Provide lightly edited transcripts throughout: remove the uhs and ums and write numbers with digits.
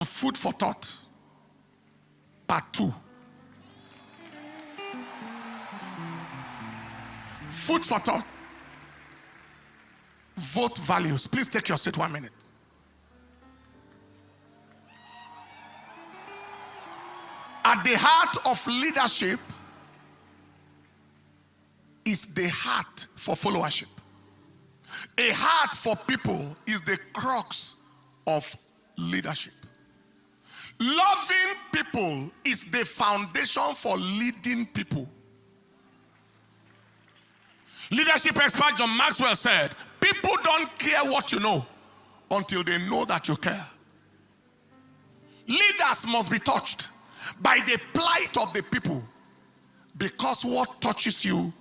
Food for thought. Part 2. Food for thought. Vote values. Please take your seat 1 minute. At the heart of leadership is the heart for followership. A heart for people is the crux of leadership. Loving people is the foundation for leading people. Leadership expert John Maxwell said, people don't care what you know until they know that you care. Leaders must be touched by the plight of the people, because what touches you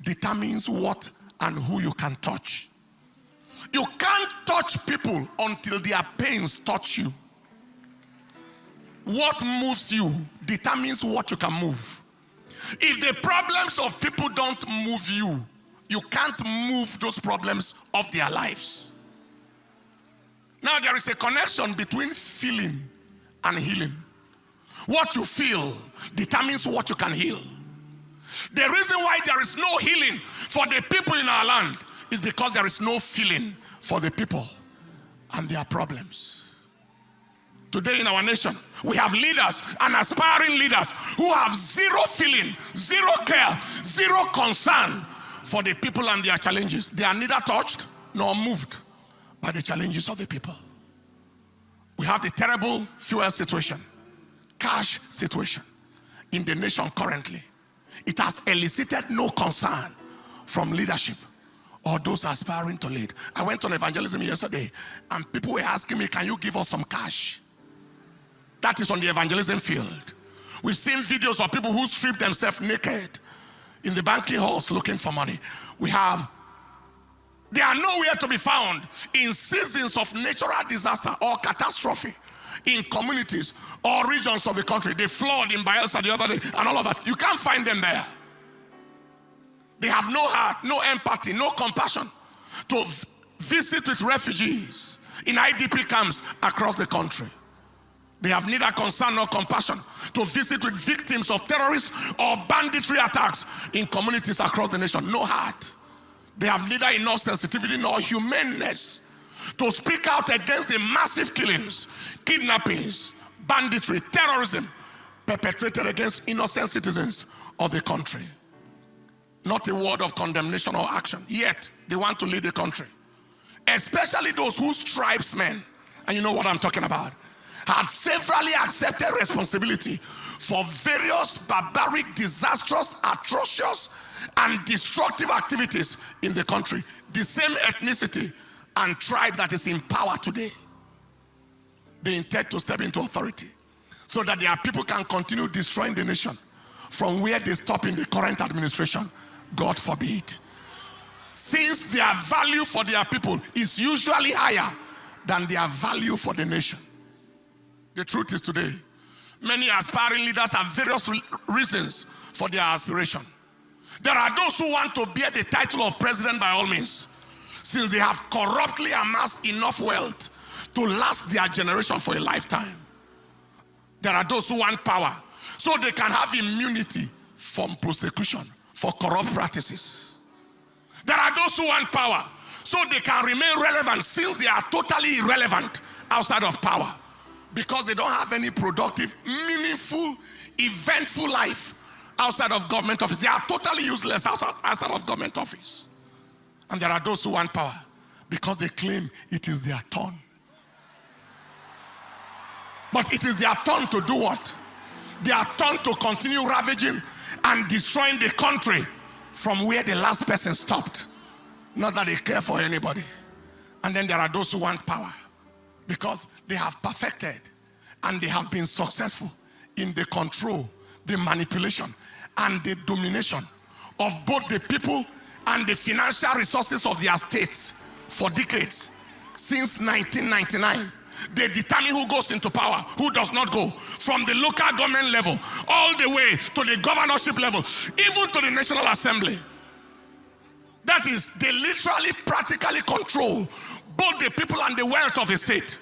determines what and who you can touch. You can't touch people until their pains touch you. What moves you determines what you can move. If the problems of people don't move you, you can't move those problems of their lives. Now there is a connection between feeling and healing. What you feel determines what you can heal. The reason why there is no healing for the people in our land is because there is no feeling for the people and their problems. Today in our nation, we have leaders and aspiring leaders who have zero feeling, zero care, zero concern for the people and their challenges. They are neither touched nor moved by the challenges of the people. We have the terrible fuel situation, cash situation in the nation currently. It has elicited no concern from leadership or those aspiring to lead. I went on evangelism yesterday and people were asking me, can you give us some cash? That is on the evangelism field. We've seen videos of people who strip themselves naked in the banking halls looking for money. They are nowhere to be found in seasons of natural disaster or catastrophe in communities or regions of the country. The flood in Bayelsa the other day and all of that. You can't find them there. They have no heart, no empathy, no compassion to visit with refugees in IDP camps across the country. They have neither concern nor compassion to visit with victims of terrorist or banditry attacks in communities across the nation. No heart. They have neither enough sensitivity nor humaneness to speak out against the massive killings, kidnappings, banditry, terrorism perpetrated against innocent citizens of the country. Not a word of condemnation or action. Yet, they want to lead the country. Especially those whose tribesmen, and you know what I'm talking about, had severally accepted responsibility for various barbaric, disastrous, atrocious, and destructive activities in the country. The same ethnicity and tribe that is in power today. They intend to step into authority so that their people can continue destroying the nation from where they stop in the current administration. God forbid. Since their value for their people is usually higher than their value for the nation. The truth is today, many aspiring leaders have various reasons for their aspiration. There are those who want to bear the title of president by all means, since they have corruptly amassed enough wealth to last their generation for a lifetime. There are those who want power so they can have immunity from prosecution for corrupt practices. There are those who want power so they can remain relevant since they are totally irrelevant outside of power, because they don't have any productive, meaningful, eventful life outside of government office. They are totally useless outside of government office. And there are those who want power because they claim it is their turn. But it is their turn to do what? Their turn to continue ravaging and destroying the country from where the last person stopped. Not that they care for anybody. And then there are those who want power because they have perfected and they have been successful in the control, the manipulation, and the domination of both the people and the financial resources of their states for decades. Since 1999, they determine who goes into power, who does not go, from the local government level all the way to the governorship level, even to the National Assembly. That is, they literally practically control both the people and the wealth of a state.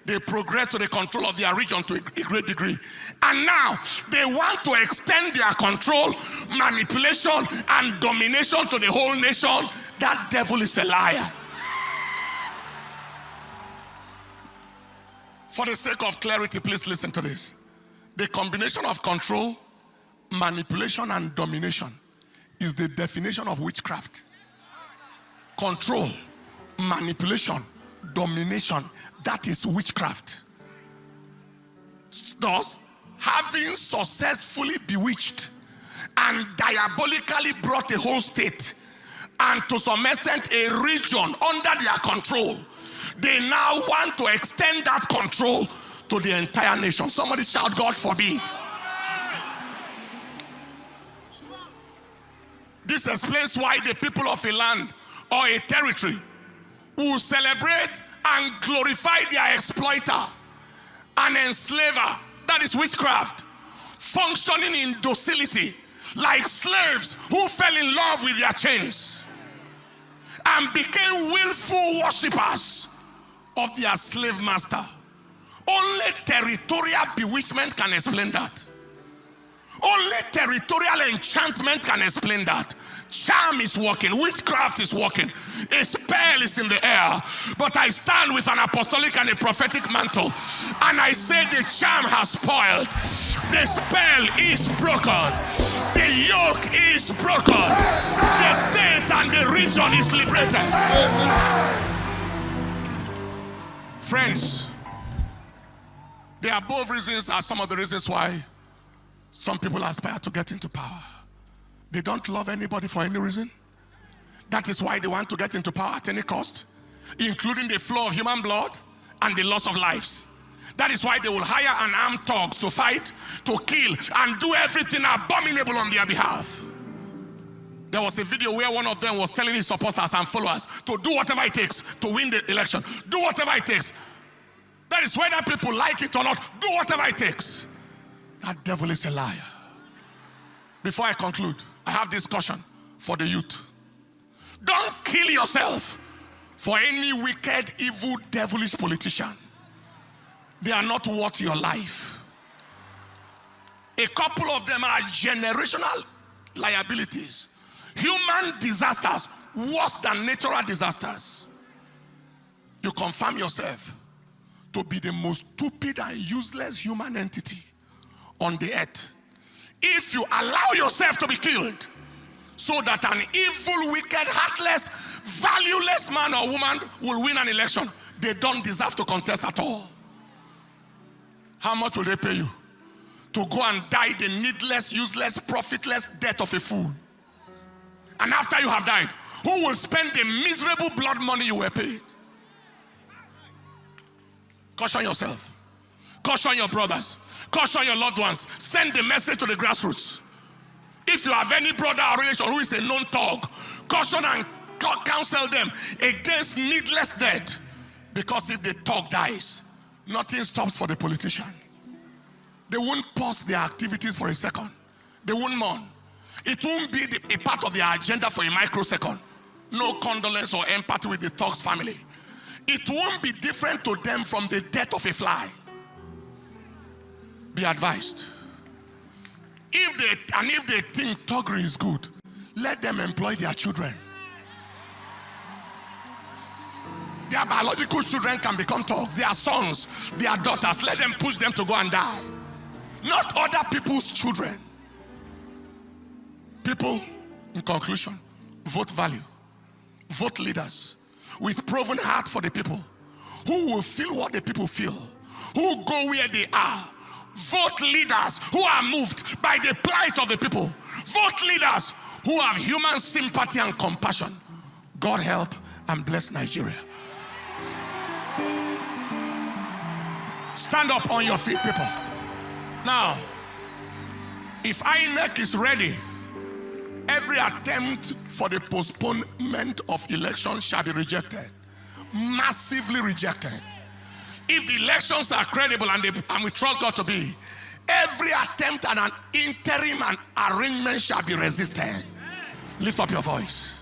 They progressed to the control of their region to a great degree. And now they want to extend their control, manipulation, and domination to the whole nation. That devil is a liar. For the sake of clarity, please listen to this. The combination of control, manipulation, and domination is the definition of witchcraft. Control, manipulation, domination, that is witchcraft. Thus, having successfully bewitched and diabolically brought a whole state and to some extent a region under their control, they now want to extend that control to the entire nation. Somebody shout, God forbid. This explains why the people of a land or a territory will celebrate and glorify their exploiter and enslaver, that is witchcraft, functioning in docility like slaves who fell in love with their chains and became willful worshippers of their slave master. Only territorial bewitchment can explain that. Only territorial enchantment can explain that. Charm is working, witchcraft is working, a spell is in the air. But I stand with an apostolic and a prophetic mantle, and I say the charm has spoiled, the spell is broken, the yoke is broken, the state and the region is liberated. Friends, the above reasons are some of the reasons why some people aspire to get into power. They don't love anybody for any reason. That is why they want to get into power at any cost, including the flow of human blood and the loss of lives. That is why they will hire and arm thugs to fight, to kill, and do everything abominable on their behalf. There was a video where one of them was telling his supporters and followers to do whatever it takes to win the election. Do whatever it takes. That is whether people like it or not. Do whatever it takes. That devil is a liar. Before I conclude, I have this caution for the youth. Don't kill yourself for any wicked, evil, devilish politician. They are not worth your life. A couple of them are generational liabilities. Human disasters worse than natural disasters. You confirm yourself to be the most stupid and useless human entity on the earth if you allow yourself to be killed so that an evil, wicked, heartless, valueless man or woman will win an election. They don't deserve to contest at all. How much will they pay you to go and die the needless, useless, profitless death of a fool? And after you have died, who will spend the miserable blood money you were paid? Caution yourself. Caution your brothers. Caution your loved ones. Send the message to the grassroots. If you have any brother or relation who is a known thug, caution and counsel them against needless death. Because if the thug dies, nothing stops for the politician. They won't pause their activities for a second. They won't mourn. It won't be a part of their agenda for a microsecond. No condolence or empathy with the thug's family. It won't be different to them from the death of a fly. Be advised. If they think thuggery is good, let them employ their children. Their biological children can become thugs. Their sons, their daughters, let them push them to go and die. Not other people's children. People, in conclusion, vote value. Vote leaders with proven heart for the people, who will feel what the people feel, who go where they are. Vote leaders who are moved by the plight of the people. Vote leaders who have human sympathy and compassion. God help and bless Nigeria. Stand up on your feet, people. Now, if INEC is ready, every attempt for the postponement of election shall be rejected. Massively rejected. If the elections are credible and we trust God to be, every attempt at an interim and arrangement shall be resisted. Lift up your voice.